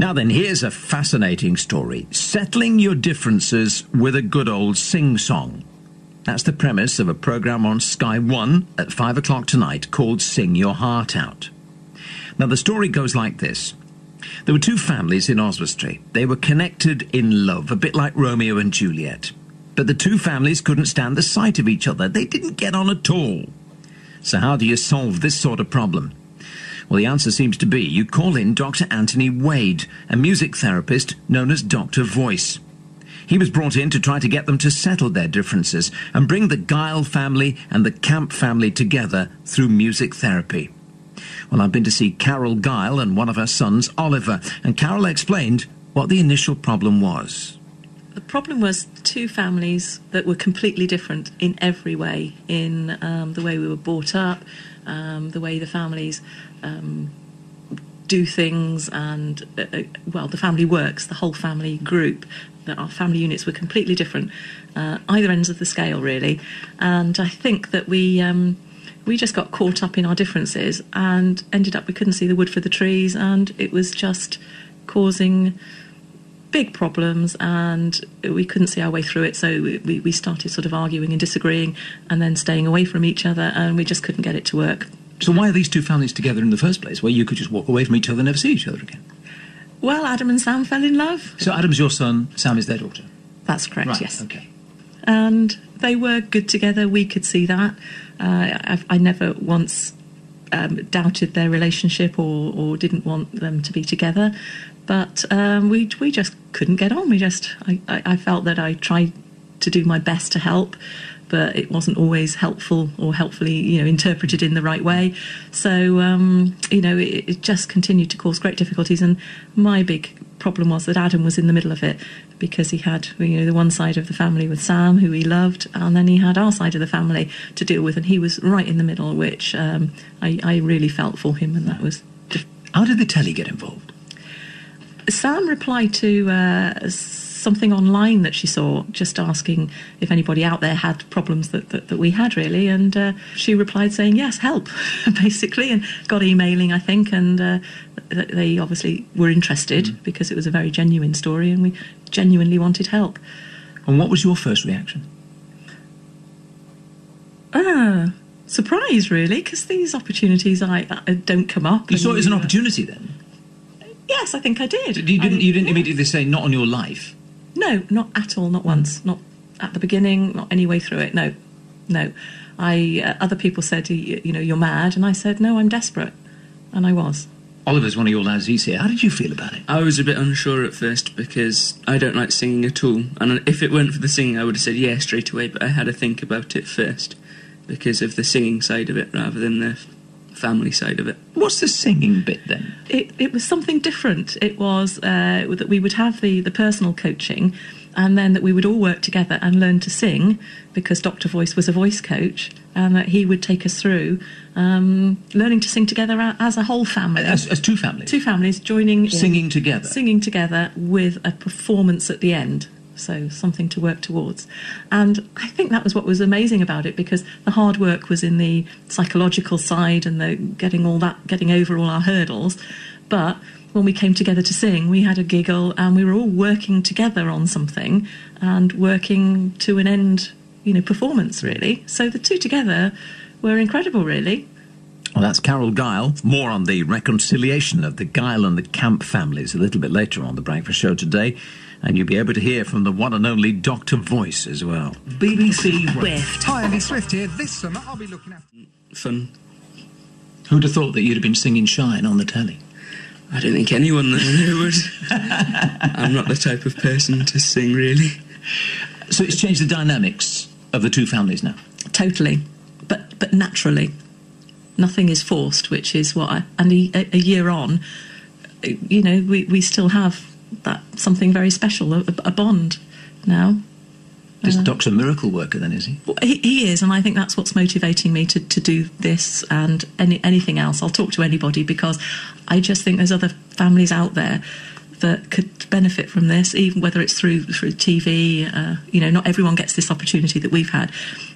Now then, here's a fascinating story. Settling your differences with a good old sing-song. That's the premise of a programme on Sky 1 at 5 o'clock tonight called Sing Your Heart Out. Now, the story goes like this. There were two families in Oswestry. They were connected in love, a bit like Romeo and Juliet. But the two families couldn't stand the sight of each other. They didn't get on at all. So how do you solve this sort of problem? Well, the answer seems to be you call in Dr. Anthony Wade, a music therapist known as Dr. Voice. He was brought in to try to get them to settle their differences and bring the Guiles family and the Camp family together through music therapy. Well, I've been to see Carol Guile and one of her sons, Oliver, and Carol explained what the initial problem was. The problem was two families that were completely different in every way, in the way we were brought up, the way the families do things, and, the family works, the whole family group. Our family units were completely different, either ends of the scale, really. And I think that we just got caught up in our differences and ended up we couldn't see the wood for the trees, and it was just causing big problems, and we couldn't see our way through it, so we started sort of arguing and disagreeing and then staying away from each other, and we just couldn't get it to work. So why are these two families together in the first place, where you could just walk away from each other and never see each other again? Well, Adam and Sam fell in love. So Adam's your son, Sam is their daughter? That's correct, right, yes. Okay. And they were good together, we could see that. I never once doubted their relationship or didn't want them to be together. But we just couldn't get on. I felt that I tried to do my best to help, but it wasn't always helpful or helpfully, interpreted in the right way. So, it just continued to cause great difficulties. And my big problem was that Adam was in the middle of it, because he had, the one side of the family with Sam, who he loved, and then he had our side of the family to deal with, and he was right in the middle, which I really felt for him, and that was... How did the telly get involved? Sam replied to something online that she saw, just asking if anybody out there had problems that we had, really, and she replied saying, yes, help, basically, and got emailing, I think, and they obviously were interested because it was a very genuine story and we genuinely wanted help. And what was your first reaction? Surprise, really, because these opportunities I don't come up. You saw it as an opportunity then? Yes, I think I did. You didn't immediately say, not on your life? No, not at all, not once. Not at the beginning, not any way through it, no. Other people said, you're mad, and I said, no, I'm desperate. And I was. Oliver's one of your lads, he's here. How did you feel about it? I was a bit unsure at first because I don't like singing at all. And if it weren't for the singing, I would have said yeah straight away, but I had to think about it first because of the singing side of it rather than the family side of it. What's the singing bit then? It was something different. It was that we would have the personal coaching, and then that we would all work together and learn to sing, because Dr. Voice was a voice coach, and that he would take us through learning to sing together as a whole family. As two families? Two families joining in. Singing together? Singing together with a performance at the end. So something to work towards. And I think that was what was amazing about it, because the hard work was in the psychological side and the getting over all our hurdles. But when we came together to sing, we had a giggle and we were all working together on something and working to an end, performance, really. So the two together were incredible, really. Well, that's Carol Guile. More on the reconciliation of the Guile and the Camp families a little bit later on the Breakfast Show today. And you'll be able to hear from the one and only Dr. Voice as well. BBC Swift. Hi, Andy Swift here. This summer I'll be looking after... Fun. Who'd have thought that you'd have been singing Shine on the telly? I don't think anyone would. I'm not the type of person to sing, really. So it's changed the dynamics of the two families now? Totally. But naturally. Nothing is forced, which is what and a year on, we still have that something very special, a bond now. This doctor's a miracle worker then, is he? Well, he is, and I think that's what's motivating me to do this and anything else. I'll talk to anybody, because I just think there's other families out there that could benefit from this, even whether it's through TV. Not everyone gets this opportunity that we've had,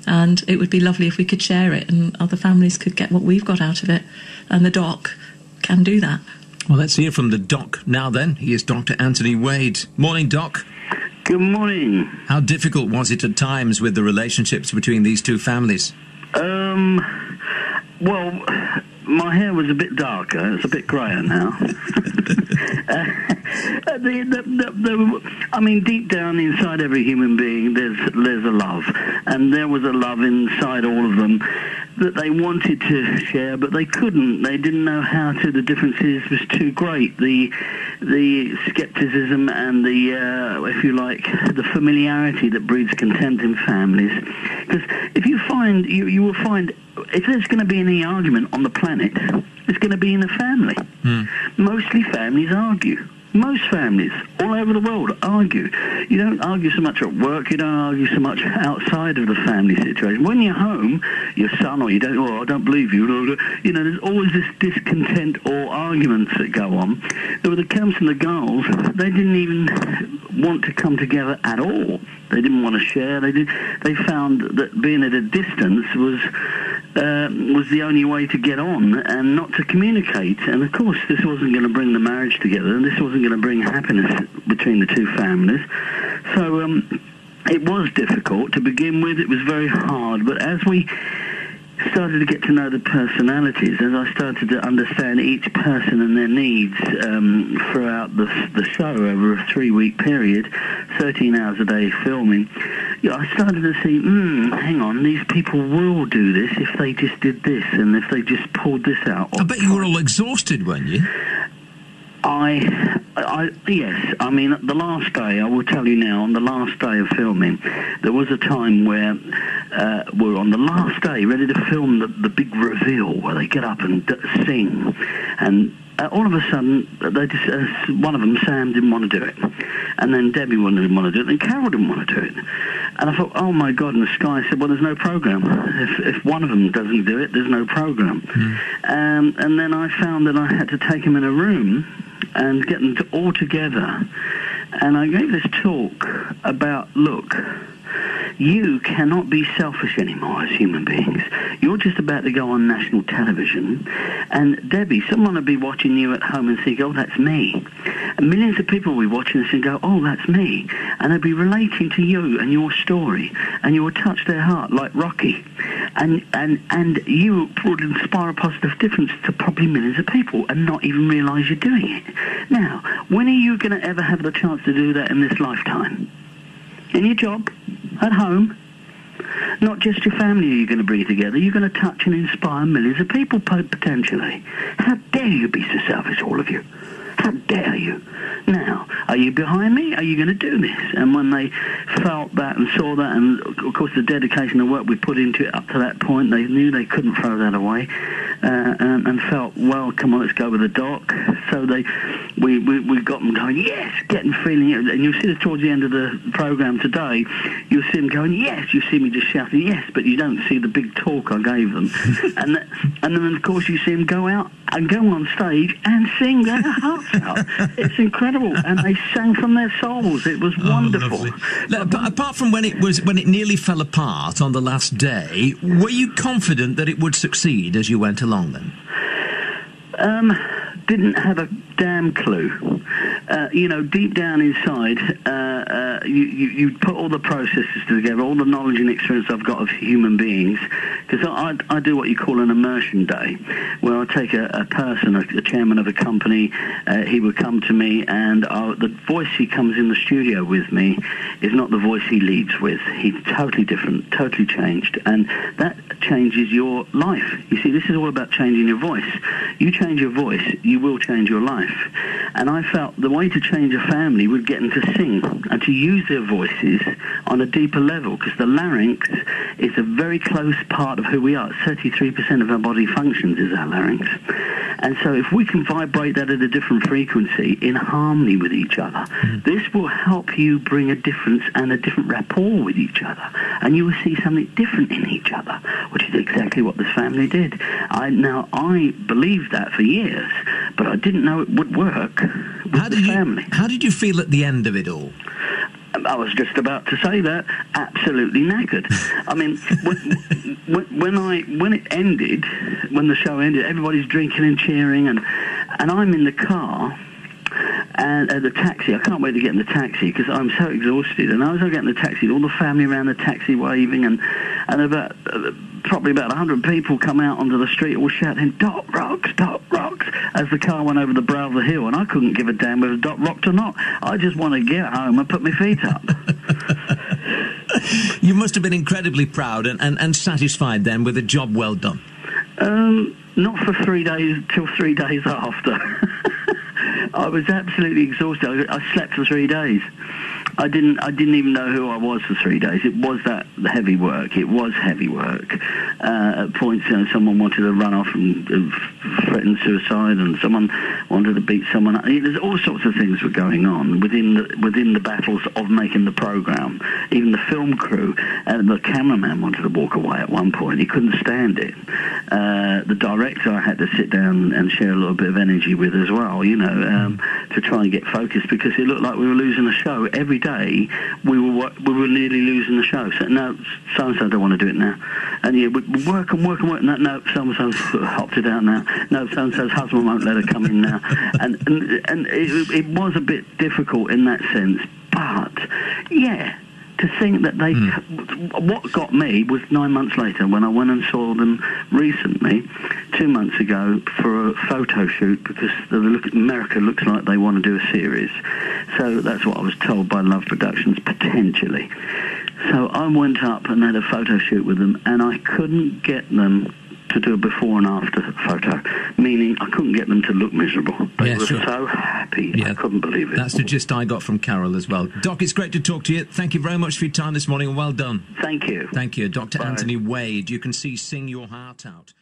and it would be lovely if we could share it and other families could get what we've got out of it, and the doc can do that. Well, let's hear from the doc now then. He is Dr. Anthony Wade. Morning, Doc. Good morning. How difficult was it at times with the relationships between these two families? Well, my hair was a bit darker. It's a bit greyer now. I mean, deep down inside every human being, there's a love. And there was a love inside all of them that they wanted to share, but they couldn't. They didn't know how to. The differences was too great. The skepticism and the, if you like, the familiarity that breeds contempt in families. Because if you find, you will find, if there's going to be any argument on the planet, it's going to be in a family. Mostly families argue. Most families all over the world argue. You don't argue so much at work, you don't argue so much outside of the family situation. When you're home, your son or I don't believe you, there's always this discontent or arguments that go on. With the Camps and the Guiles, they didn't even want to come together at all. They didn't want to share. They found that being at a distance was the only way to get on and not to communicate. And of course, this wasn't going to bring the marriage together, and this wasn't going to bring happiness between the two families. So it was difficult to begin with. It was very hard. But as we started to get to know the personalities, as I started to understand each person and their needs throughout the show over a 3-week period, 13 hours a day filming, I started to see, hang on, these people will do this if they just did this and if they just pulled this out. I bet you were all exhausted, weren't you? Yes. I mean, the last day, I will tell you now, on the last day of filming, there was a time where we're on the last day, ready to film the big reveal where they get up and sing. And all of a sudden, they just, one of them, Sam, didn't want to do it. And then Debbie didn't want to do it. And Carol didn't want to do it. And I thought, oh, my God. And the Sky said, well, there's no programme. If one of them doesn't do it, there's no programme. And then I found that I had to take them in a room and get them all together. And I gave this talk about, look, you cannot be selfish anymore as human beings. You're just about to go on national television, and Debbie, someone will be watching you at home and think, oh, that's me. And millions of people will be watching this and go, oh, that's me. And they'll be relating to you and your story, and you will touch their heart like Rocky. And you would inspire a positive difference to probably millions of people and not even realise you're doing it. Now, when are you going to ever have the chance to do that in this lifetime? In your job, at home, not just your family are you going to bring together, you're going to touch and inspire millions of people potentially. How dare you be so selfish, all of you? How dare you? Now, are you behind me? Are you going to do this? And when they felt that and saw that, and of course the dedication and work we put into it up to that point, they knew they couldn't throw that away, and felt, well, come on, let's go with the doc. So we got them going, yes, feeling it. And you'll see this towards the end of the programme today, you'll see them going, yes. You see me just shouting, yes, but you don't see the big talk I gave them. and then, of course, you see them go out and go on stage and sing their hearts out. It's incredible. And they sang from their souls. It was wonderful. Apart from when it nearly fell apart on the last day, were you confident that it would succeed as you went along then? Didn't have a damn clue. Deep down inside, you put all the processes together, all the knowledge and experience I've got of human beings, because I do what you call an immersion day, where I take a person, a chairman of a company, he would come to me, and the voice he comes in the studio with me is not the voice he leads with. He's totally different, totally changed, and that changes your life. You see, this is all about changing your voice. You change your voice, you will change your life. And I felt the way to change a family would get them to sing and to use their voices on a deeper level, because the larynx is a very close part of who we are. 33% of our body functions is our larynx. And so if we can vibrate that at a different frequency in harmony with each other, this will help you bring a difference and a different rapport with each other. And you will see something different in each other, which is exactly what this family did. I believed that for years, but I didn't know it would work with the family. How did you feel at the end of it all? I was just about to say that. Absolutely knackered. I mean, when it ended, when the show ended, everybody's drinking and cheering, and and I'm in the car. And the taxi, I can't wait to get in the taxi because I'm so exhausted. And as I get in the taxi, all the family around the taxi waving, and about probably about 100 people come out onto the street all shouting, "Dot rocks, Dot rocks," as the car went over the brow of the hill. And I couldn't give a damn whether Dot rocked or not. I just want to get home and put my feet up. You must have been incredibly proud and satisfied then with a job well done. Not for 3 days, till 3 days after. I was absolutely exhausted. I slept for 3 days. I didn't even know who I was for 3 days. It was that heavy work. It was heavy work. At points, someone wanted to run off and threaten suicide, and someone wanted to beat someone. There's all sorts of things were going on within the battles of making the program. Even the film crew and the cameraman wanted to walk away at one point. He couldn't stand it. The director I had to sit down and share a little bit of energy with as well, to try and get focused, because it looked like we were losing the show. Every day we were nearly losing the show. So, no, so-and-so don't want to do it now. And we work and work and work. No, so-and-so's opted out now. No, so-and-so's husband won't let her come in now. And it was a bit difficult in that sense. But, yeah, to think that they... What got me was 9 months later when I went and saw them recently, 2 months ago, for a photo shoot, because America looks like they want to do a series. So that's what I was told by Love Productions, potentially. So I went up and had a photo shoot with them, and I couldn't get them to do a before and after photo, meaning I couldn't get them to look miserable. They were so happy. Yeah. I couldn't believe it. That's the gist I got from Carol as well. Doc, it's great to talk to you. Thank you very much for your time this morning, and well done. Thank you. Thank you. Dr. Bye. Anthony Wade. You can see Sing Your Heart Out.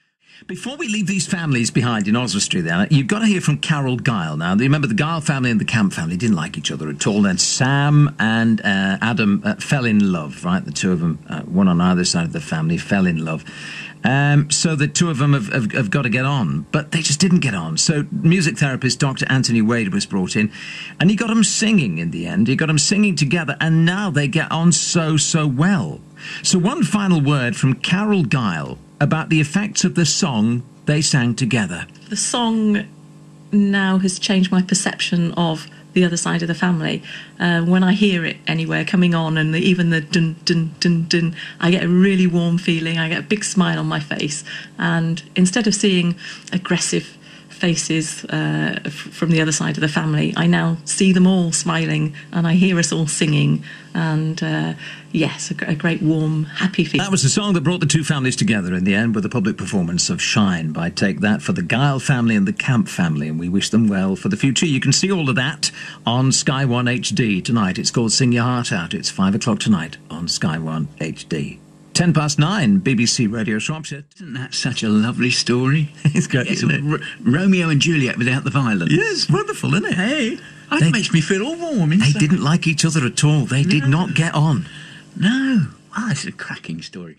Before we leave these families behind in Oswestry there, you've got to hear from Carol Guile now. Remember, the Guile family and the Camp family didn't like each other at all. Then Sam and Adam fell in love, right? The two of them, one on either side of the family, fell in love. So the two of them have got to get on, but they just didn't get on. So music therapist Dr. Anthony Wade was brought in, and he got them singing in the end. He got them singing together, and now they get on so well. So one final word from Carol Guile about the effects of the song they sang together. The song now has changed my perception of the other side of the family. When I hear it anywhere coming on, and even the dun dun dun dun, I get a really warm feeling. I get a big smile on my face, and instead of seeing aggressive faces from the other side of the family, I now see them all smiling, and I hear us all singing, and yes, a great warm happy feeling. That was the song that brought the two families together in the end, with a public performance of Shine by Take That for the Guile family and the Camp family, and we wish them well for the future. You can see all of that on Sky 1 HD tonight. It's called Sing Your Heart Out. It's 5 o'clock tonight on Sky 1 HD. 9:10, BBC Radio Shropshire. Isn't that such a lovely story? It's great, isn't it? Romeo and Juliet without the violence. Yes, wonderful, isn't it? Hey, it makes me feel all warm inside. They didn't like each other at all. They did not get on. No. Well, it's a cracking story.